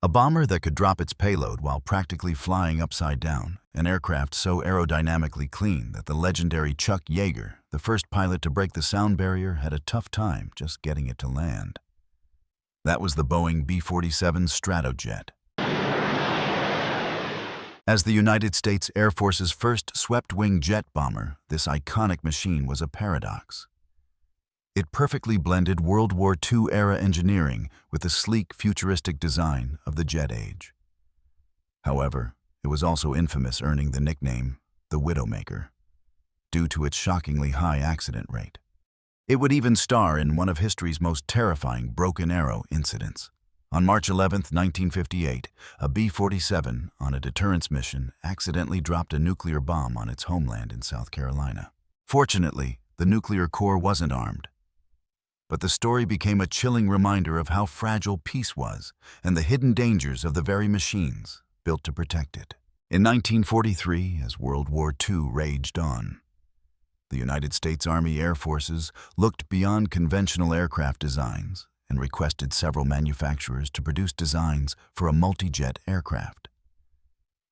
A bomber that could drop its payload while practically flying upside down, an aircraft so aerodynamically clean that the legendary Chuck Yeager, the first pilot to break the sound barrier, had a tough time just getting it to land. That was the Boeing B-47 Stratojet. As the United States Air Force's first swept-wing jet bomber, this iconic machine was a paradox. It perfectly blended World War II-era engineering with the sleek, futuristic design of the jet age. However, it was also infamous, earning the nickname the Widowmaker, due to its shockingly high accident rate. It would even star in one of history's most terrifying broken arrow incidents. On March 11, 1958, a B-47 on a deterrence mission accidentally dropped a nuclear bomb on its homeland in South Carolina. Fortunately, the nuclear core wasn't armed. But the story became a chilling reminder of how fragile peace was and the hidden dangers of the very machines built to protect it. In 1943, as World War II raged on, the United States Army Air Forces looked beyond conventional aircraft designs and requested several manufacturers to produce designs for a multi-jet aircraft.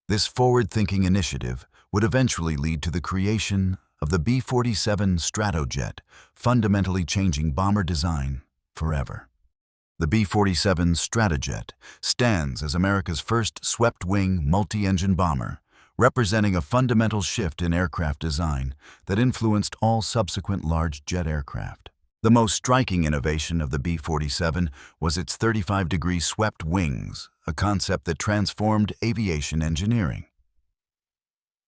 This forward-thinking initiative would eventually lead to the creation of the B-47 Stratojet, fundamentally changing bomber design forever. The B-47 Stratojet stands as America's first swept-wing multi-engine bomber, representing a fundamental shift in aircraft design that influenced all subsequent large jet aircraft. The most striking innovation of the B-47 was its 35-degree swept wings, a concept that transformed aviation engineering.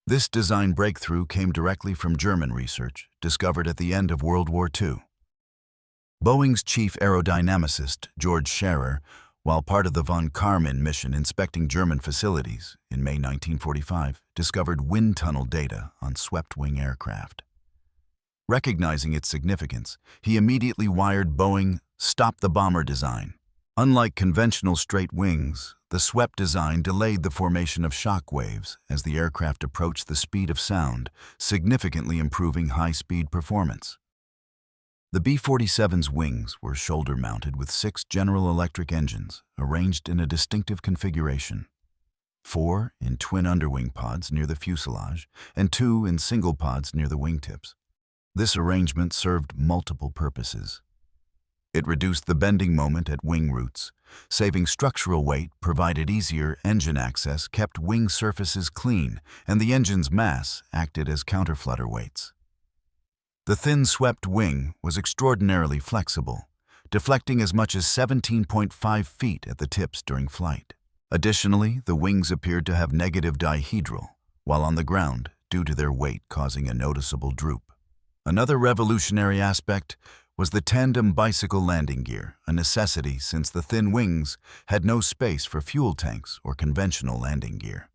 This design breakthrough came directly from German research, discovered at the end of World War II. Boeing's chief aerodynamicist, George Scherer, while part of the von Karman mission inspecting German facilities in May 1945, discovered wind tunnel data on swept-wing aircraft. Recognizing its significance, he immediately wired Boeing stop the bomber design. Unlike conventional straight wings, the swept design delayed the formation of shock waves as the aircraft approached the speed of sound, significantly improving high-speed performance. The B-47's wings were shoulder-mounted with 6 General Electric engines arranged in a distinctive configuration: 4 in twin underwing pods near the fuselage and 2 in single pods near the wingtips. This arrangement served multiple purposes. It reduced the bending moment at wing roots, saving structural weight, provided easier engine access, kept wing surfaces clean, and the engine's mass acted as counterflutter weights. The thin swept wing was extraordinarily flexible, deflecting as much as 17.5 feet at the tips during flight. Additionally, the wings appeared to have negative dihedral, while on the ground, due to their weight causing a noticeable droop. Another revolutionary aspect was the tandem bicycle landing gear, a necessity since the thin wings had no space for fuel tanks or conventional landing gear.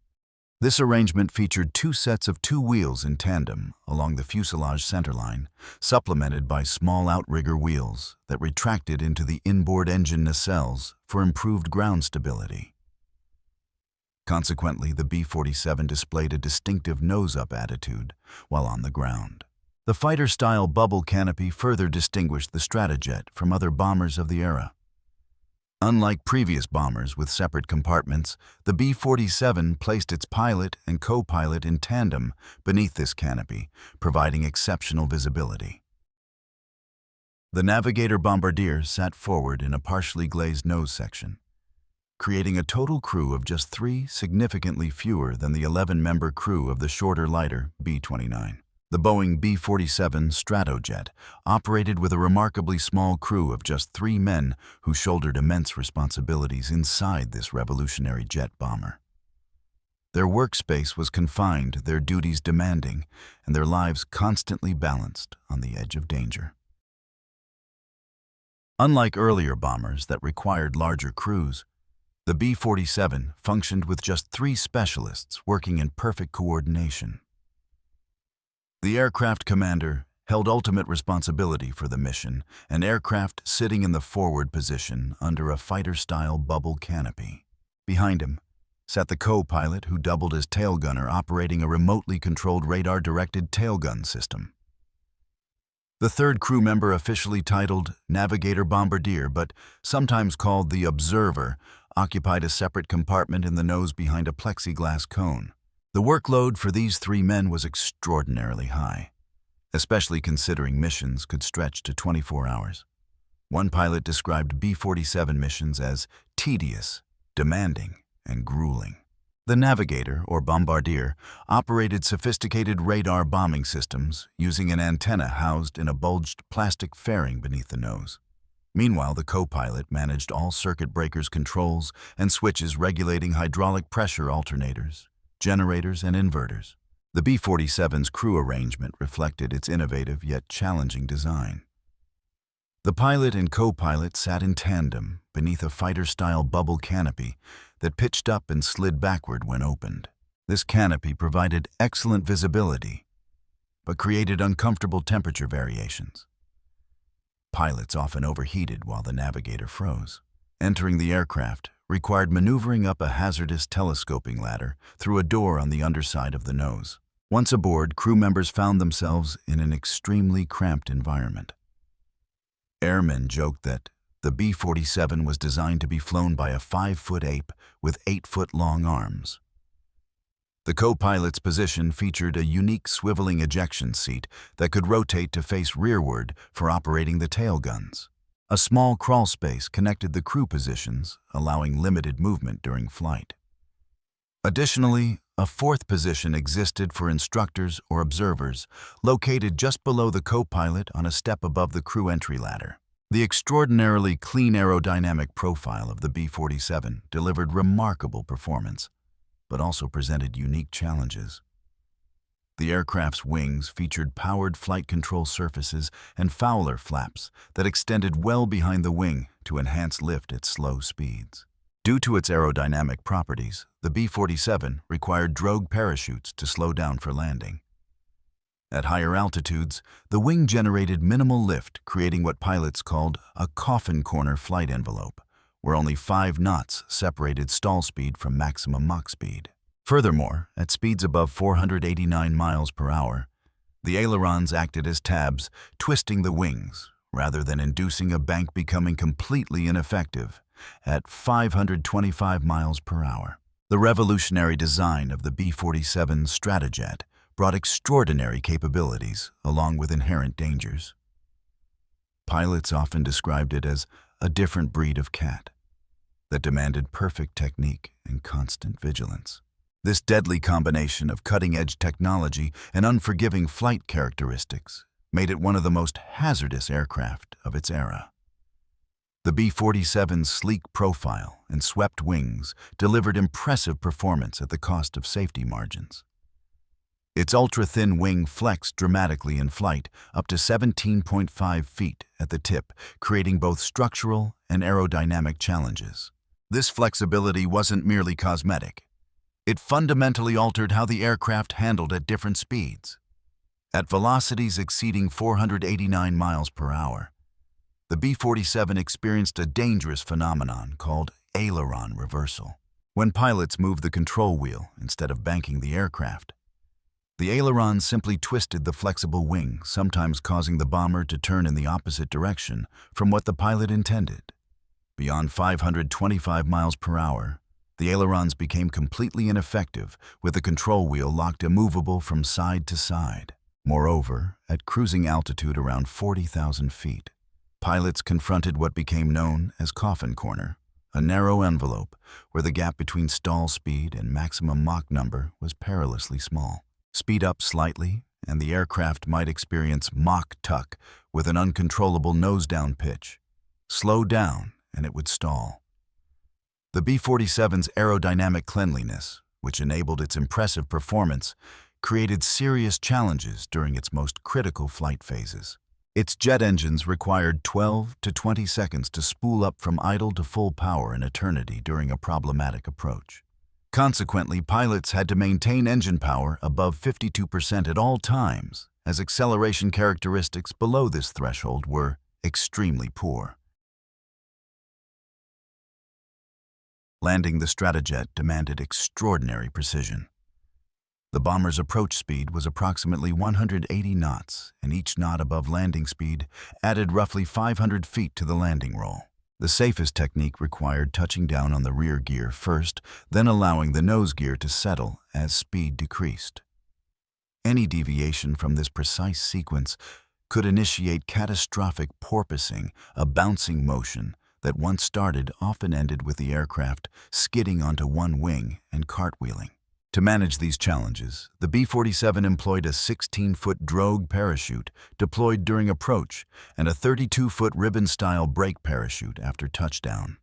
This arrangement featured 2 sets of 2 wheels in tandem along the fuselage centerline, supplemented by small outrigger wheels that retracted into the inboard engine nacelles for improved ground stability. Consequently, the B-47 displayed a distinctive nose-up attitude while on the ground. The fighter-style bubble canopy further distinguished the Stratojet from other bombers of the era. Unlike previous bombers with separate compartments, the B-47 placed its pilot and co-pilot in tandem beneath this canopy, providing exceptional visibility. The navigator bombardier sat forward in a partially glazed nose section, creating a total crew of just 3, significantly fewer than the 11-member crew of the shorter, lighter B-29. The Boeing B-47 Stratojet operated with a remarkably small crew of just 3 men who shouldered immense responsibilities inside this revolutionary jet bomber. Their workspace was confined, their duties demanding, and their lives constantly balanced on the edge of danger. Unlike earlier bombers that required larger crews, the B-47 functioned with just 3 specialists working in perfect coordination. The aircraft commander held ultimate responsibility for the mission, an aircraft sitting in the forward position under a fighter-style bubble canopy. Behind him sat the co-pilot who doubled as tail gunner, operating a remotely controlled radar-directed tailgun system. The third crew member, officially titled Navigator Bombardier but sometimes called the Observer, occupied a separate compartment in the nose behind a plexiglass cone. The workload for these 3 men was extraordinarily high, especially considering missions could stretch to 24 hours. One pilot described B-47 missions as tedious, demanding, and grueling. The navigator, or bombardier, operated sophisticated radar bombing systems using an antenna housed in a bulged plastic fairing beneath the nose. Meanwhile, the co-pilot managed all circuit breakers, controls, and switches regulating hydraulic pressure alternators, generators, and inverters. The B-47's crew arrangement reflected its innovative yet challenging design. The pilot and co-pilot sat in tandem beneath a fighter-style bubble canopy that pitched up and slid backward when opened. This canopy provided excellent visibility, but created uncomfortable temperature variations. Pilots often overheated while the navigator froze. Entering the aircraft required maneuvering up a hazardous telescoping ladder through a door on the underside of the nose. Once aboard, crew members found themselves in an extremely cramped environment. Airmen joked that the B-47 was designed to be flown by a 5-foot ape with 8-foot-long arms. The co-pilot's position featured a unique swiveling ejection seat that could rotate to face rearward for operating the tail guns. A small crawl space connected the crew positions, allowing limited movement during flight. Additionally, a 4th position existed for instructors or observers, located just below the co-pilot on a step above the crew entry ladder. The extraordinarily clean aerodynamic profile of the B-47 delivered remarkable performance, but also presented unique challenges. The aircraft's wings featured powered flight control surfaces and Fowler flaps that extended well behind the wing to enhance lift at slow speeds. Due to its aerodynamic properties, the B-47 required drogue parachutes to slow down for landing. At higher altitudes, the wing generated minimal lift, creating what pilots called a coffin corner flight envelope, where only 5 knots separated stall speed from maximum Mach speed. Furthermore, at speeds above 489 miles per hour, the ailerons acted as tabs, twisting the wings, rather than inducing a bank becoming completely ineffective at 525 miles per hour. The revolutionary design of the B-47 Stratojet brought extraordinary capabilities along with inherent dangers. Pilots often described it as a different breed of cat that demanded perfect technique and constant vigilance. This deadly combination of cutting-edge technology and unforgiving flight characteristics made it one of the most hazardous aircraft of its era. The B-47's sleek profile and swept wings delivered impressive performance at the cost of safety margins. Its ultra-thin wing flexed dramatically in flight, up to 17.5 feet at the tip, creating both structural and aerodynamic challenges. This flexibility wasn't merely cosmetic. It fundamentally altered how the aircraft handled at different speeds. At velocities exceeding 489 miles per hour, the B-47 experienced a dangerous phenomenon called aileron reversal. When pilots moved the control wheel instead of banking the aircraft, the aileron simply twisted the flexible wing, sometimes causing the bomber to turn in the opposite direction from what the pilot intended. Beyond 525 miles per hour, the ailerons became completely ineffective, with the control wheel locked immovable from side to side. Moreover, at cruising altitude around 40,000 feet, pilots confronted what became known as coffin corner, a narrow envelope where the gap between stall speed and maximum Mach number was perilously small. Speed up slightly, and the aircraft might experience Mach tuck with an uncontrollable nose-down pitch. Slow down, and it would stall. The B-47's aerodynamic cleanliness, which enabled its impressive performance, created serious challenges during its most critical flight phases. Its jet engines required 12 to 20 seconds to spool up from idle to full power an eternity during a problematic approach. Consequently, pilots had to maintain engine power above 52% at all times, as acceleration characteristics below this threshold were extremely poor. Landing the Stratojet demanded extraordinary precision. The bomber's approach speed was approximately 180 knots, and each knot above landing speed added roughly 500 feet to the landing roll. The safest technique required touching down on the rear gear first, then allowing the nose gear to settle as speed decreased. Any deviation from this precise sequence could initiate catastrophic porpoising, a bouncing motion that once started often ended with the aircraft skidding onto one wing and cartwheeling. To manage these challenges, the B-47 employed a 16-foot drogue parachute deployed during approach and a 32-foot ribbon-style brake parachute after touchdown.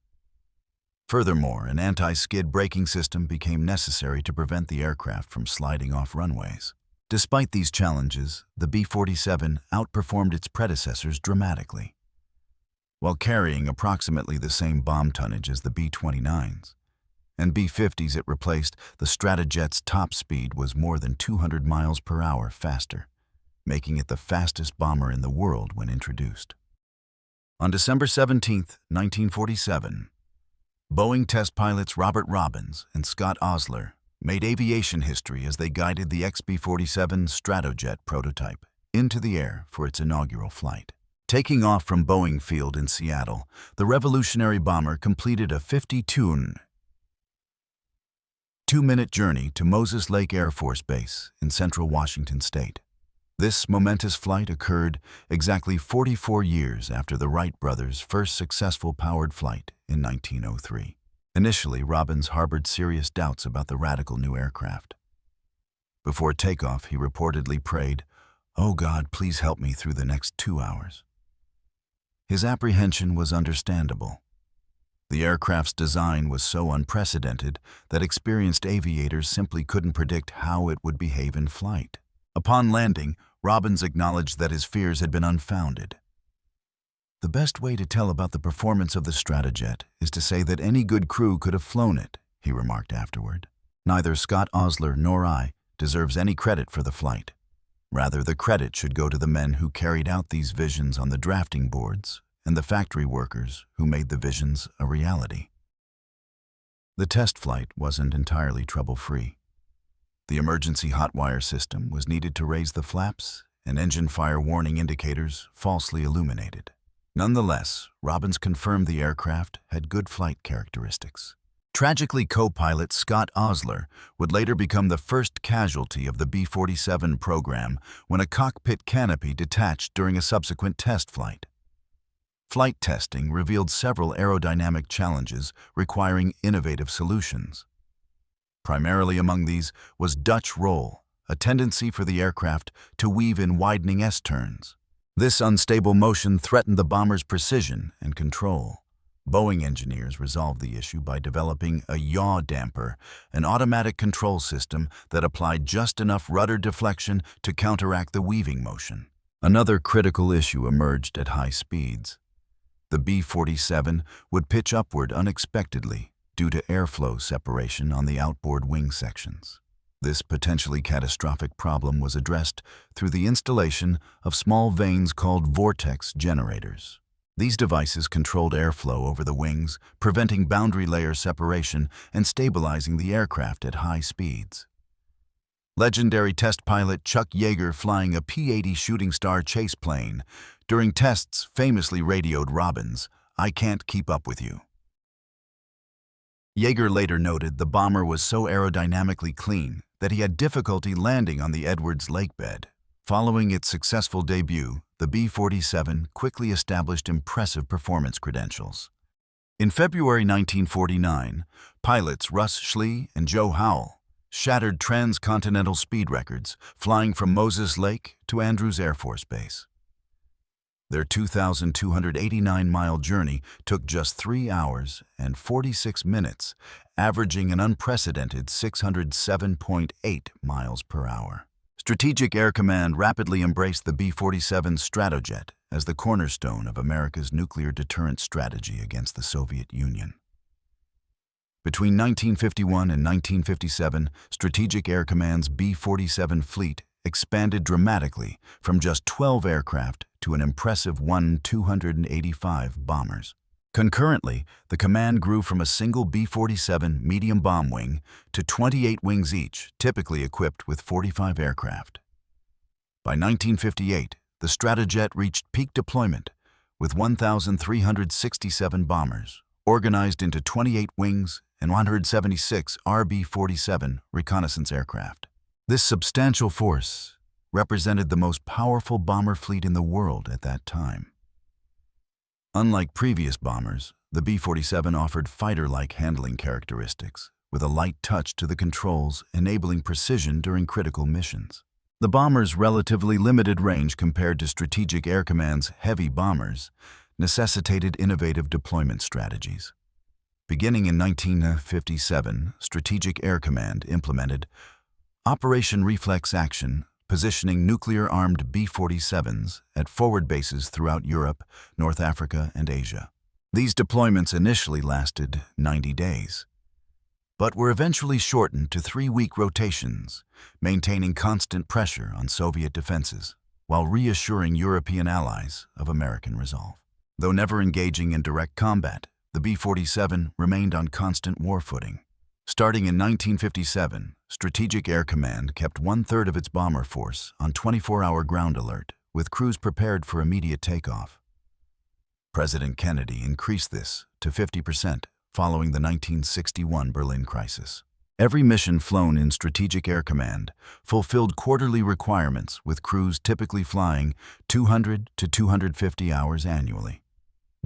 Furthermore, an anti-skid braking system became necessary to prevent the aircraft from sliding off runways. Despite these challenges, the B-47 outperformed its predecessors dramatically. While carrying approximately the same bomb tonnage as the B-29s and B-50s it replaced, the Stratojet's top speed was more than 200 miles per hour faster, making it the fastest bomber in the world when introduced. On December 17, 1947, Boeing test pilots Robert Robbins and Scott Osler made aviation history as they guided the B-47 Stratojet prototype into the air for its inaugural flight. Taking off from Boeing Field in Seattle, the revolutionary bomber completed a 52-minute journey to Moses Lake Air Force Base in central Washington state. This momentous flight occurred exactly 44 years after the Wright brothers' first successful powered flight in 1903. Initially, Robbins harbored serious doubts about the radical new aircraft. Before takeoff, he reportedly prayed, "Oh God, please help me through the next 2 hours." His apprehension was understandable. The aircraft's design was so unprecedented that experienced aviators simply couldn't predict how it would behave in flight. Upon landing, Robbins acknowledged that his fears had been unfounded. "The best way to tell about the performance of the Stratojet is to say that any good crew could have flown it," he remarked afterward. "Neither Scott Osler nor I deserves any credit for the flight. Rather, the credit should go to the men who carried out these visions on the drafting boards and the factory workers who made the visions a reality." The test flight wasn't entirely trouble-free. The emergency hot wire system was needed to raise the flaps, and engine fire warning indicators falsely illuminated. Nonetheless, Robbins confirmed the aircraft had good flight characteristics. Tragically, co-pilot Scott Osler would later become the first casualty of the B-47 program when a cockpit canopy detached during a subsequent test flight. Flight testing revealed several aerodynamic challenges requiring innovative solutions. Primarily among these was Dutch roll, a tendency for the aircraft to weave in widening S-turns. This unstable motion threatened the bomber's precision and control. Boeing engineers resolved the issue by developing a yaw damper, an automatic control system that applied just enough rudder deflection to counteract the weaving motion. Another critical issue emerged at high speeds. The B-47 would pitch upward unexpectedly due to airflow separation on the outboard wing sections. This potentially catastrophic problem was addressed through the installation of small vanes called vortex generators. These devices controlled airflow over the wings, preventing boundary layer separation and stabilizing the aircraft at high speeds. Legendary test pilot Chuck Yeager, flying a P-80 Shooting Star chase plane, during tests famously radioed Robbins, "I can't keep up with you." Yeager later noted the bomber was so aerodynamically clean that he had difficulty landing on the Edwards Lake bed. Following its successful debut, the B-47 quickly established impressive performance credentials. In February 1949, pilots Russ Schley and Joe Howell shattered transcontinental speed records, flying from Moses Lake to Andrews Air Force Base. Their 2,289-mile journey took just 3 hours and 46 minutes, averaging an unprecedented 607.8 miles per hour. Strategic Air Command rapidly embraced the B-47 Stratojet as the cornerstone of America's nuclear deterrence strategy against the Soviet Union. Between 1951 and 1957, Strategic Air Command's B-47 fleet expanded dramatically from just 12 aircraft to an impressive 285 bombers. Concurrently, the command grew from a single B-47 medium bomb wing to 28 wings each, typically equipped with 45 aircraft. By 1958, the Stratojet reached peak deployment, with 1,367 bombers, organized into 28 wings and 176 B-47 reconnaissance aircraft. This substantial force represented the most powerful bomber fleet in the world at that time. Unlike previous bombers, the B-47 offered fighter-like handling characteristics, with a light touch to the controls enabling precision during critical missions. The bomber's relatively limited range compared to Strategic Air Command's heavy bombers necessitated innovative deployment strategies. Beginning in 1957, Strategic Air Command implemented Operation Reflex Action, positioning nuclear-armed B-47s at forward bases throughout Europe, North Africa, and Asia. These deployments initially lasted 90 days, but were eventually shortened to 3-week rotations, maintaining constant pressure on Soviet defenses while reassuring European allies of American resolve. Though never engaging in direct combat, the B-47 remained on constant war footing. Starting in 1957, Strategic Air Command kept 1/3 of its bomber force on 24-hour ground alert, with crews prepared for immediate takeoff. President Kennedy increased this to 50% following the 1961 Berlin crisis. Every mission flown in Strategic Air Command fulfilled quarterly requirements, with crews typically flying 200 to 250 hours annually.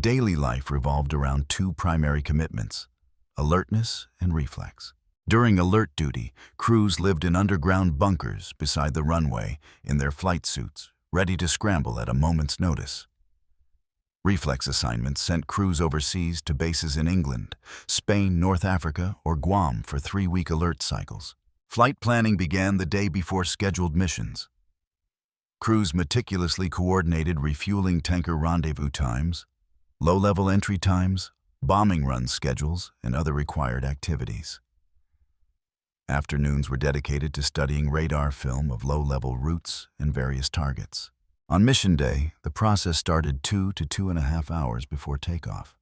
Daily life revolved around 2 primary commitments: alertness and reflex. During alert duty, crews lived in underground bunkers beside the runway in their flight suits, ready to scramble at a moment's notice. Reflex assignments sent crews overseas to bases in England, Spain, North Africa, or Guam for 3-week alert cycles. Flight planning began the day before scheduled missions. Crews meticulously coordinated refueling tanker rendezvous times, low-level entry times, bombing run schedules, and other required activities. Afternoons were dedicated to studying radar film of low-level routes and various targets. On mission day, the process started 2 to 2.5 hours before takeoff.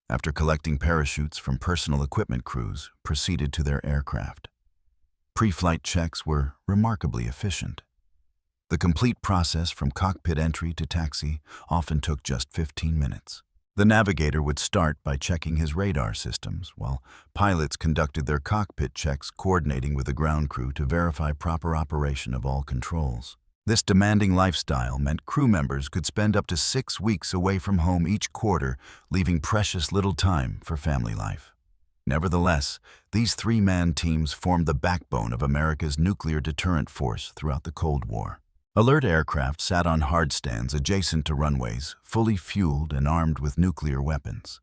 After collecting parachutes from personal equipment, crews proceeded to their aircraft. Pre-flight checks were remarkably efficient. The complete process from cockpit entry to taxi often took just 15 minutes. The navigator would start by checking his radar systems, while pilots conducted their cockpit checks, coordinating with the ground crew to verify proper operation of all controls. This demanding lifestyle meant crew members could spend up to 6 weeks away from home each quarter, leaving precious little time for family life. Nevertheless, these 3-man teams formed the backbone of America's nuclear deterrent force throughout the Cold War. Alert aircraft sat on hardstands adjacent to runways, fully fueled and armed with nuclear weapons.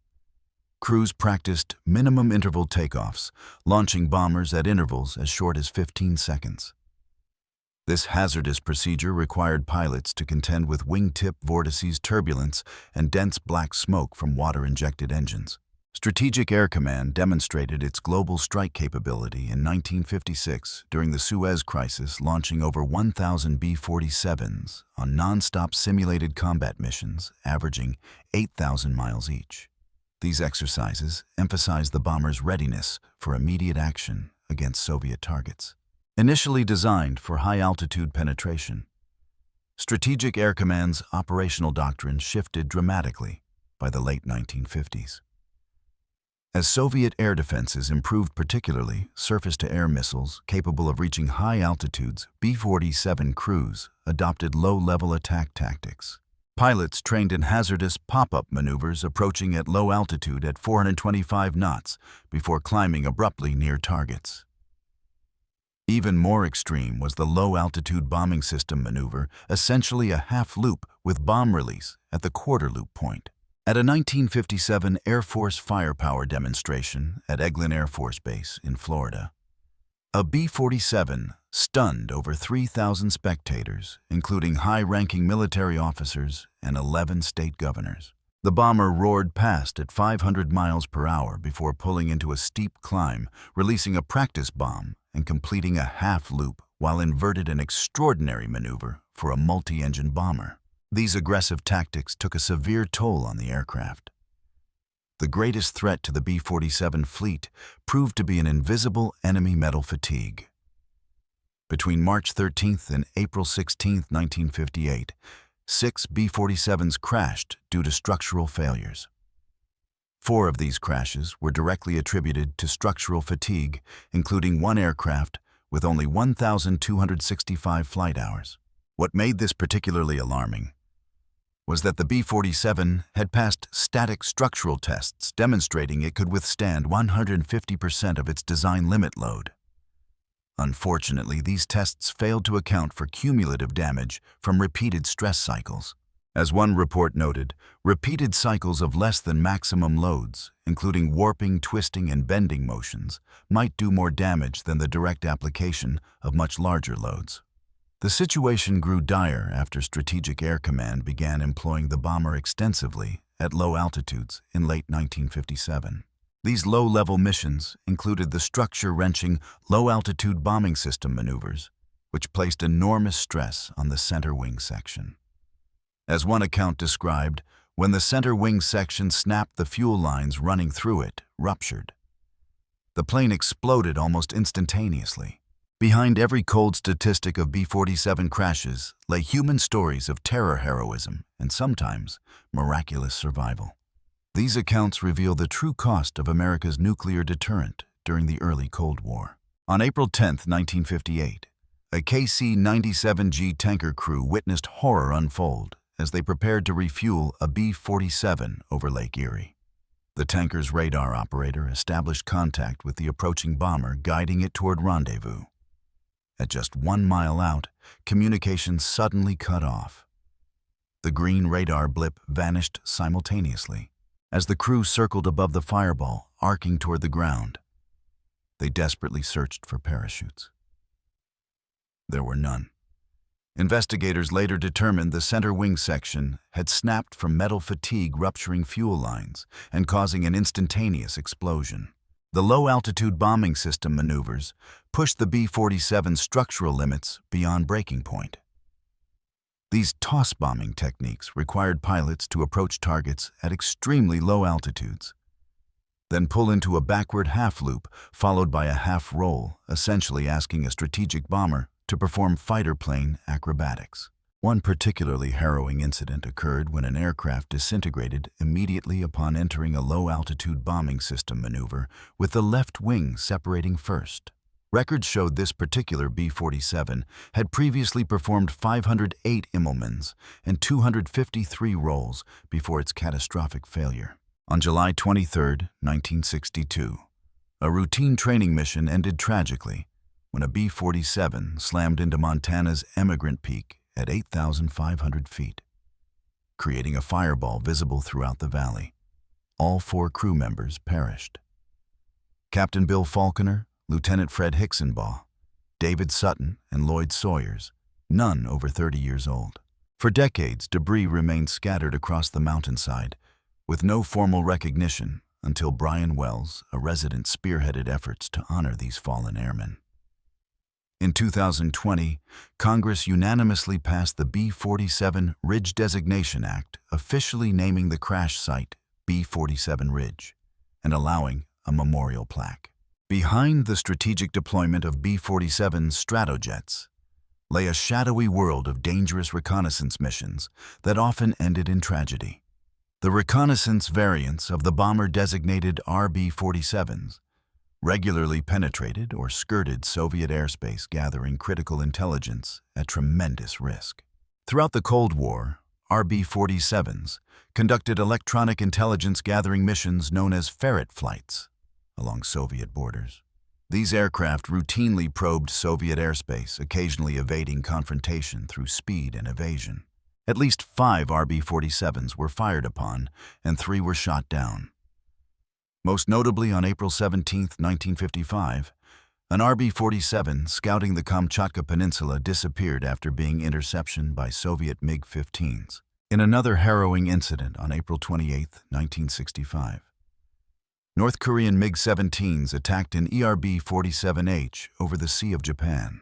Crews practiced minimum interval takeoffs, launching bombers at intervals as short as 15 seconds. This hazardous procedure required pilots to contend with wingtip vortices, turbulence, and dense black smoke from water-injected engines. Strategic Air Command demonstrated its global strike capability in 1956 during the Suez Crisis, launching over 1,000 B-47s on non-stop simulated combat missions, averaging 8,000 miles each. These exercises emphasized the bomber's readiness for immediate action against Soviet targets. Initially designed for high-altitude penetration, Strategic Air Command's operational doctrine shifted dramatically by the late 1950s. As Soviet air defenses improved, particularly surface-to-air missiles capable of reaching high altitudes, B-47 crews adopted low-level attack tactics. Pilots trained in hazardous pop-up maneuvers, approaching at low altitude at 425 knots before climbing abruptly near targets. Even more extreme was the low-altitude bombing system maneuver, essentially a half-loop with bomb release at the quarter-loop point. At a 1957 Air Force firepower demonstration at Eglin Air Force Base in Florida, a B-47 stunned over 3,000 spectators, including high-ranking military officers and 11 state governors. The bomber roared past at 500 miles per hour before pulling into a steep climb, releasing a practice bomb and completing a half-loop while inverted, an extraordinary maneuver for a multi-engine bomber. These aggressive tactics took a severe toll on the aircraft. The greatest threat to the B-47 fleet proved to be an invisible enemy metal fatigue. Between March 13 and April 16, 1958, 6 B-47s crashed due to structural failures. 4 of these crashes were directly attributed to structural fatigue, including one aircraft with only 1,265 flight hours. What made this particularly alarming was that the B-47 had passed static structural tests demonstrating it could withstand 150% of its design limit load. Unfortunately, these tests failed to account for cumulative damage from repeated stress cycles. As one report noted, repeated cycles of less than maximum loads, including warping, twisting, and bending motions, might do more damage than the direct application of much larger loads. The situation grew dire after Strategic Air Command began employing the bomber extensively at low altitudes in late 1957. These low-level missions included the structure-wrenching low-altitude bombing system maneuvers, which placed enormous stress on the center wing section. As one account described, when the center wing section snapped, the fuel lines running through it ruptured. The plane exploded almost instantaneously. Behind every cold statistic of B-47 crashes lay human stories of terror heroism and sometimes miraculous survival. These accounts reveal the true cost of America's nuclear deterrent during the early Cold War. On April 10, 1958, a KC-97G tanker crew witnessed horror unfold as they prepared to refuel a B-47 over Lake Erie. The tanker's radar operator established contact with the approaching bomber, guiding it toward rendezvous. At just 1 mile out, communication suddenly cut off. The green radar blip vanished simultaneously. As the crew circled above the fireball, arcing toward the ground, they desperately searched for parachutes. There were none. Investigators later determined the center wing section had snapped from metal fatigue, rupturing fuel lines and causing an instantaneous explosion. The low-altitude bombing system maneuvers pushed the B-47's structural limits beyond breaking point. These toss bombing techniques required pilots to approach targets at extremely low altitudes, then pull into a backward half-loop followed by a half-roll, essentially asking a strategic bomber to perform fighter plane acrobatics. One particularly harrowing incident occurred when an aircraft disintegrated immediately upon entering a low-altitude bombing system maneuver, with the left wing separating first. Records showed this particular B-47 had previously performed 508 Immelmans and 253 rolls before its catastrophic failure. On July 23, 1962, a routine training mission ended tragically when a B-47 slammed into Montana's Emigrant Peak at 8,500 feet, creating a fireball visible throughout the valley. All 4 crew members perished. Captain Bill Falconer, Lieutenant Fred Hicksonbaugh, David Sutton, and Lloyd Sawyers, none over 30 years old. For decades, debris remained scattered across the mountainside, with no formal recognition until Brian Wells, a resident, spearheaded efforts to honor these fallen airmen. In 2020, Congress unanimously passed the B-47 Ridge Designation Act, officially naming the crash site B-47 Ridge and allowing a memorial plaque. Behind the strategic deployment of B-47 Stratojets lay a shadowy world of dangerous reconnaissance missions that often ended in tragedy. The reconnaissance variants of the bomber-designated RB-47s regularly penetrated or skirted Soviet airspace, gathering critical intelligence at tremendous risk. Throughout the Cold War, RB-47s conducted electronic intelligence gathering missions known as ferret flights along Soviet borders. These aircraft routinely probed Soviet airspace, occasionally evading confrontation through speed and evasion. At least 5 RB-47s were fired upon, and 3 were shot down. Most notably, on April 17, 1955, an RB-47 scouting the Kamchatka Peninsula disappeared after being interception by Soviet MiG-15s. In another harrowing incident on April 28, 1965, North Korean MiG-17s attacked an ERB-47H over the Sea of Japan.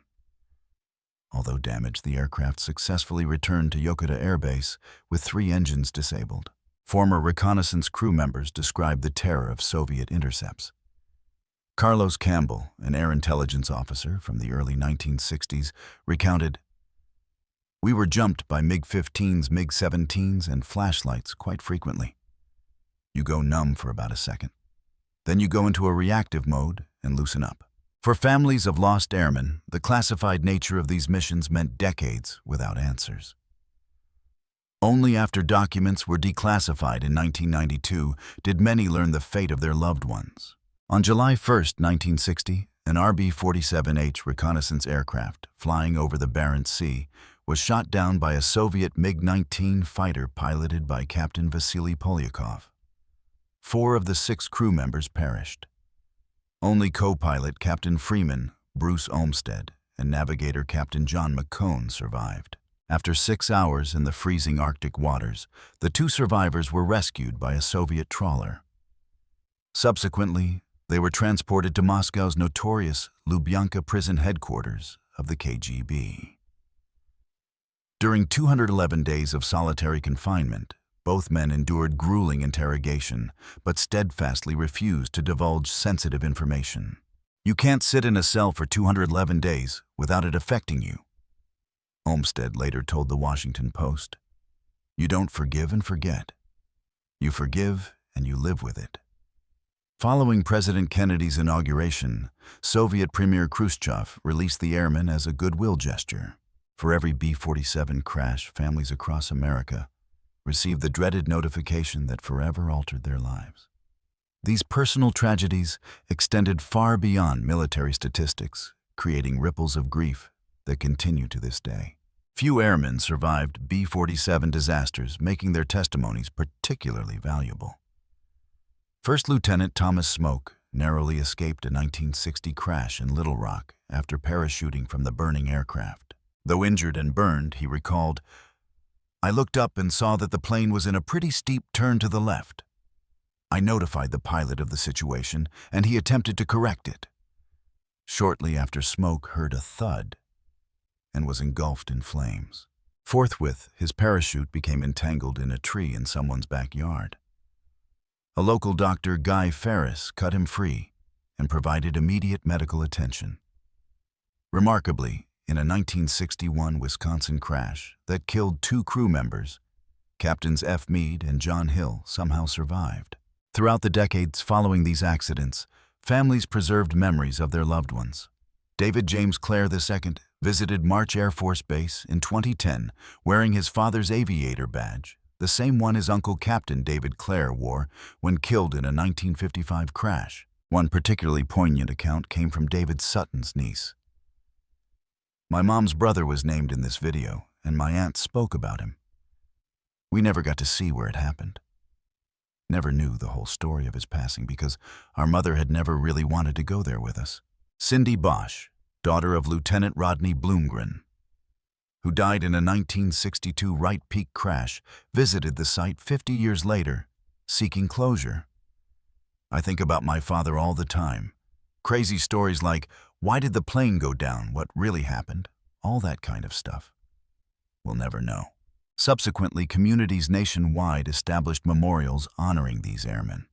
Although damaged, the aircraft successfully returned to Yokota Air Base with 3 engines disabled. Former reconnaissance crew members described the terror of Soviet intercepts. Carlos Campbell, an air intelligence officer from the early 1960s, recounted, We were jumped by MiG-15s, MiG-17s, and flashlights quite frequently. You go numb for about a second. Then you go into a reactive mode and loosen up. For families of lost airmen, the classified nature of these missions meant decades without answers. Only after documents were declassified in 1992 did many learn the fate of their loved ones. On July 1, 1960, an B-47 reconnaissance aircraft flying over the Barents Sea was shot down by a Soviet MiG-19 fighter piloted by Captain Vasily Polyakov. 4 of the 6 crew members perished. Only co-pilot Captain Freeman, Bruce Olmsted, and navigator Captain John McCone survived. After 6 hours in the freezing Arctic waters, the 2 survivors were rescued by a Soviet trawler. Subsequently, they were transported to Moscow's notorious Lubyanka prison headquarters of the KGB. During 211 days of solitary confinement, both men endured grueling interrogation, but steadfastly refused to divulge sensitive information. You can't sit in a cell for 211 days without it affecting you, Olmsted later told the Washington Post. You don't forgive and forget. You forgive and you live with it. Following President Kennedy's inauguration, Soviet Premier Khrushchev released the airmen as a goodwill gesture. For every B-47 crash, families across America received the dreaded notification that forever altered their lives. These personal tragedies extended far beyond military statistics, creating ripples of grief that continue to this day. Few airmen survived B-47 disasters, making their testimonies particularly valuable. First Lieutenant Thomas Smoke narrowly escaped a 1960 crash in Little Rock after parachuting from the burning aircraft. Though injured and burned, he recalled, "I looked up and saw that the plane was in a pretty steep turn to the left. I notified the pilot of the situation, and he attempted to correct it. Shortly after, Smoke heard a thud and was engulfed in flames. Forthwith, his parachute became entangled in a tree in someone's backyard. A local doctor, Guy Ferris, cut him free and provided immediate medical attention. Remarkably, in a 1961 Wisconsin crash that killed 2 crew members, Captains F. Meade and John Hill somehow survived. Throughout the decades following these accidents, families preserved memories of their loved ones. David James Clare II visited March Air Force Base in 2010 wearing his father's aviator badge, the same one his uncle Captain David Clare wore when killed in a 1955 crash. One particularly poignant account came from David Sutton's niece. "My mom's brother was named in this video, and my aunt spoke about him. We never got to see where it happened. Never knew the whole story of his passing because our mother had never really wanted to go there with us." Cindy Bosch, daughter of Lieutenant Rodney Bloomgren, who died in a 1962 Wright Peak crash, visited the site 50 years later, seeking closure. "I think about my father all the time. Crazy stories like, why did the plane go down, what really happened, all that kind of stuff. We'll never know." Subsequently, communities nationwide established memorials honoring these airmen.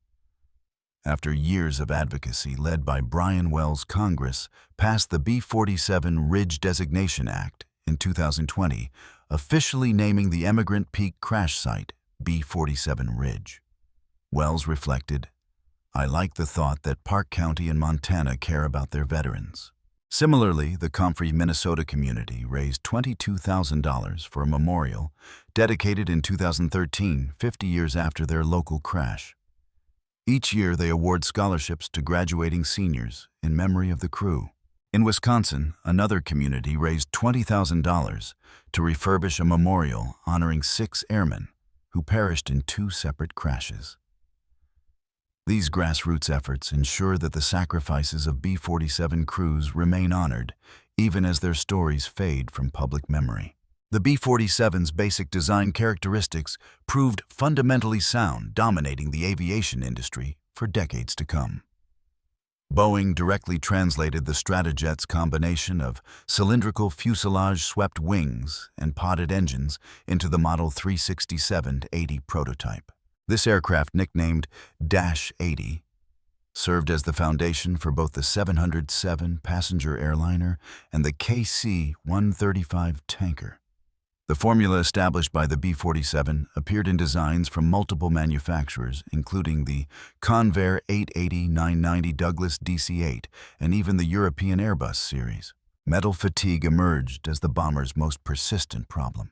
After years of advocacy led by Brian Wells, Congress passed the B-47 Ridge Designation Act in 2020, officially naming the Emigrant Peak crash site B-47 Ridge. Wells reflected, "I like the thought that Park County and Montana care about their veterans." Similarly, the Comfrey, Minnesota community raised $22,000 for a memorial dedicated in 2013, 50 years after their local crash. Each year, they award scholarships to graduating seniors in memory of the crew. In Wisconsin, another community raised $20,000 to refurbish a memorial honoring 6 airmen who perished in 2 separate crashes. These grassroots efforts ensure that the sacrifices of B-47 crews remain honored, even as their stories fade from public memory. The B-47's basic design characteristics proved fundamentally sound, dominating the aviation industry for decades to come. Boeing directly translated the Stratojet's combination of cylindrical fuselage-swept wings and podded engines into the Model 367-80 prototype. This aircraft, nicknamed Dash 80, served as the foundation for both the 707 passenger airliner and the KC-135 tanker. The formula established by the B-47 appeared in designs from multiple manufacturers, including the Convair 880-990 Douglas DC-8 and even the European Airbus series. Metal fatigue emerged as the bomber's most persistent problem.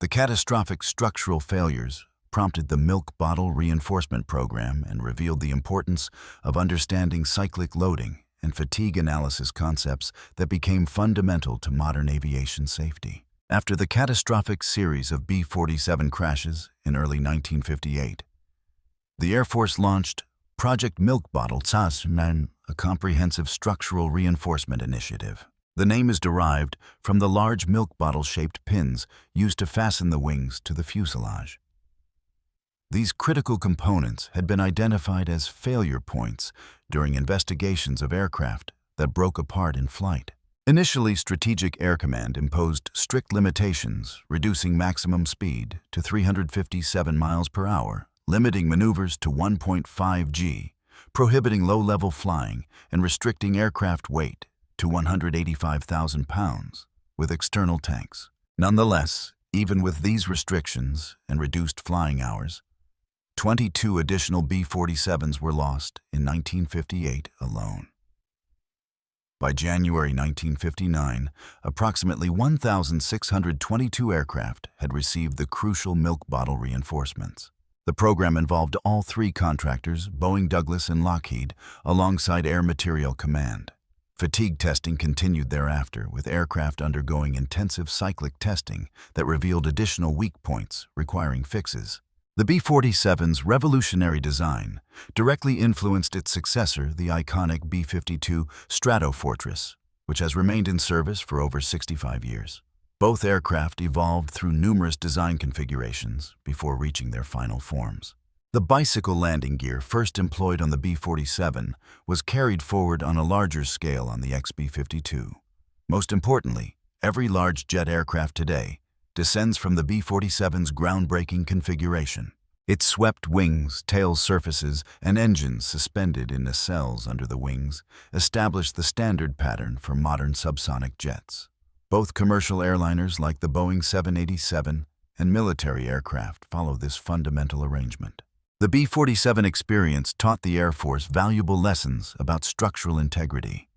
The catastrophic structural failures prompted the milk bottle reinforcement program and revealed the importance of understanding cyclic loading and fatigue analysis concepts that became fundamental to modern aviation safety. After the catastrophic series of B-47 crashes in early 1958, the Air Force launched Project Milk Bottle TSASMAN, a comprehensive structural reinforcement initiative. The name is derived from the large milk bottle-shaped pins used to fasten the wings to the fuselage. These critical components had been identified as failure points during investigations of aircraft that broke apart in flight. Initially, Strategic Air Command imposed strict limitations, reducing maximum speed to 357 miles per hour, limiting maneuvers to 1.5 G, prohibiting low-level flying, and restricting aircraft weight to 185,000 pounds with external tanks. Nonetheless, even with these restrictions and reduced flying hours, 22 additional B-47s were lost in 1958 alone. By January 1959, approximately 1,622 aircraft had received the crucial milk bottle reinforcements. The program involved all three contractors, Boeing, Douglas, and Lockheed, alongside Air Materiel Command. Fatigue testing continued thereafter, with aircraft undergoing intensive cyclic testing that revealed additional weak points requiring fixes. The B-47's revolutionary design directly influenced its successor, the iconic B-52 Stratojet, which has remained in service for over 65 years. Both aircraft evolved through numerous design configurations before reaching their final forms. The bicycle landing gear first employed on the B-47 was carried forward on a larger scale on the XB-52. Most importantly, every large jet aircraft today descends from the B-47's groundbreaking configuration. Its swept wings, tail surfaces, and engines suspended in nacelles under the wings established the standard pattern for modern subsonic jets. Both commercial airliners like the Boeing 787 and military aircraft follow this fundamental arrangement. The B-47 experience taught the Air Force valuable lessons about structural integrity.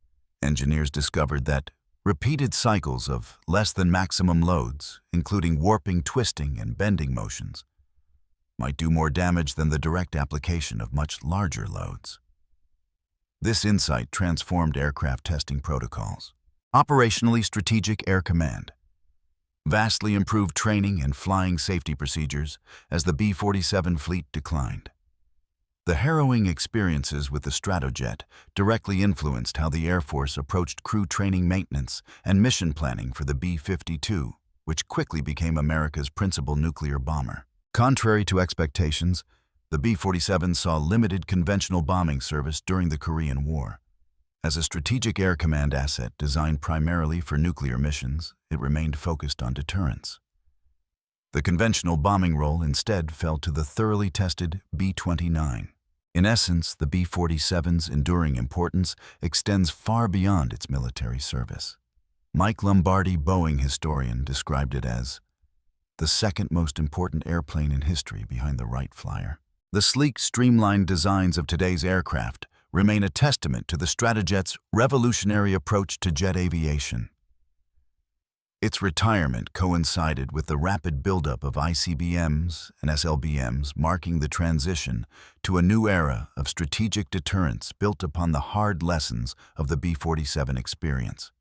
Engineers discovered that repeated cycles of less than maximum loads, including warping, twisting, and bending motions, might do more damage than the direct application of much larger loads. This insight transformed aircraft testing protocols. Operationally, Strategic Air Command vastly improved training and flying safety procedures as the B-47 fleet declined. The harrowing experiences with the Stratojet directly influenced how the Air Force approached crew training, maintenance, and mission planning for the B-52, which quickly became America's principal nuclear bomber. Contrary to expectations, the B-47 saw limited conventional bombing service during the Korean War. As a Strategic Air Command asset designed primarily for nuclear missions, it remained focused on deterrence. The conventional bombing role instead fell to the thoroughly tested B-29. In essence, the B-47's enduring importance extends far beyond its military service. Mike Lombardi, Boeing historian, described it as the second most important airplane in history behind the Wright Flyer. The sleek, streamlined designs of today's aircraft remain a testament to the Stratojet's revolutionary approach to jet aviation. Its retirement coincided with the rapid buildup of ICBMs and SLBMs, marking the transition to a new era of strategic deterrence built upon the hard lessons of the B-47 experience.